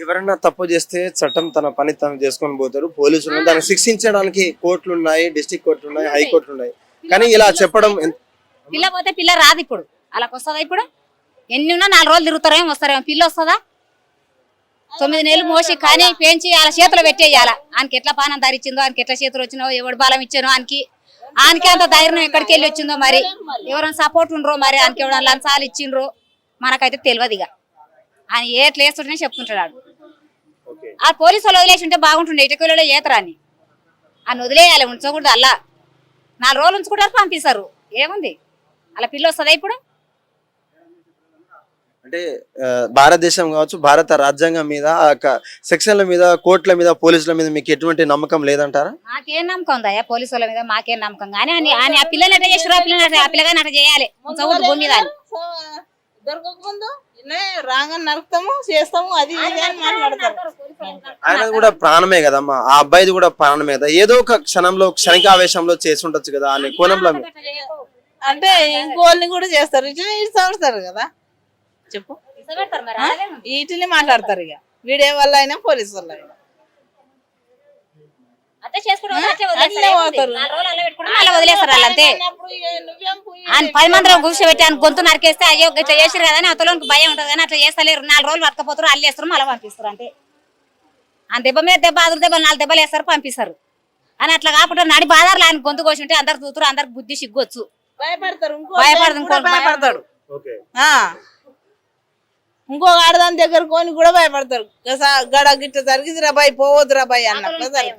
ఎవరైనా తప్పు చేస్తే చట్టం తన పని తను చేసుకొని పోతారు, పోలీసులు దాన్ని శిక్షించడానికి కోర్టులు ఉన్నాయి, డిస్ట్రిక్ట్ కోర్టులు ఉన్నాయి, హైకోర్టులు ఉన్నాయి. కానీ ఇలా చెప్పడం పిల్ల పోతే పిల్ల రాదు ఇప్పుడు. అలాగ వస్తుందా ఇప్పుడు? ఎన్ని ఉన్నా 4 రోజులు తిరుగుతారేమో వస్తారేమో. పిల్ల వస్తుందా? 9 నెలలు మోసి కానీ పెంచి అలా చేతులు పెట్టేయాల. ఆయనకి ఎట్లా పానం ధరించిందో, ఆయనకి ఎట్లా చేతులు వచ్చినో, ఎవడు బలం ఇచ్చానో, ఆయనకి అంత ధైర్యం ఎక్కడికి వెళ్ళి వచ్చిందో, మరి ఎవరైనా సపోర్ట్ ఉండరో, మరి ఆయనకి ఎవరైనా లంచాలు ఇచ్చిండ్రో మనకైతే తెలియదు. ఇక ఆయన ఎట్లా వేస్తుంటేనే చెప్తుంటాడు. ఆ పోలీసు వాళ్ళు వదిలేసి ఉంటే బాగుంటుండే. ఇటుకలో ఏతరాన్ని ఆయన వదిలేయాలి, ఉంచకూడదు. అలా 4 రోజులు ఉంచుకుంటారు, పంపిస్తారు. ఏముంది అలా పిల్ల వస్తుందా ఇప్పుడు? అంటే భారతదేశం కావచ్చు, భారత రాజ్యాంగం మీద, సెక్షన్ల మీద, కోర్టుల మీద, పోలీసుల మీద మీకు ఎటువంటి నమ్మకం లేదంటారా? నాకేం నమ్మకం ఉందా పోలీసు వాళ్ళ మీద? మాకేం నమ్మకం. కానీ ఆ పిల్లలు ఎట్లా చేస్తారు, ఆ పిల్లగాని అట్లా చేయాలి. ఉంచకూడదు భూమి మీద. దొరకకముందు రాగానే నరుకుతాము, చేస్తాము, అది మాట్లాడతారు. ఆయన కూడా ప్రాణమే కదమ్మా, ఆ అబ్బాయిది కూడా ప్రాణమే కదా. ఏదో ఒక క్షణంలో క్షణికావేశంలో చేసి ఉండొచ్చు కదా అనే కోణంలో. అంటే ఇంకోళ్ళని కూడా చేస్తారు, ఇట్లా ఇస్తారు కదా. చెప్పు, వీటిని మాట్లాడతారు. ఇక వీడియో వల్ల అయినా పోలీసు వల్ల అయినా వదిలేస్తారు. వాళ్ళంతే. ఆయన 10 మందిలో కూర్చోబెట్టి ఆయన గొంతు నరికేస్తే అయ్యో ఇట్లా చేసారు కదా అని అతలోనికి భయం ఉంటుంది. కానీ అట్లా చేస్తలేరు. 4 రోజులు పట్టుకపోతారు, అల్లేస్తారు, మళ్ళీ పంపిస్తారు. అంతే. ఆ దెబ్బ మీద దెబ్బ, అదురు దెబ్బలు 4 దెబ్బలు వేస్తారు, పంపిస్తారు. అని అట్లా కాకుండా నడి బాధారులు ఆయన గొంతు కోసి ఉంటే అందరు చూతురు, అందరికి బుద్ధి సిగ్గొచ్చు. భయపడతారు. భయపడతాడు. ఇంకో ఆడదాని దగ్గర కొని కూడా భయపడతారు. గడ గిట్ట జరిగింది రాబాయి, పోవద్దు రాబాయి అన్నప్పుడు జరుగుతుంది.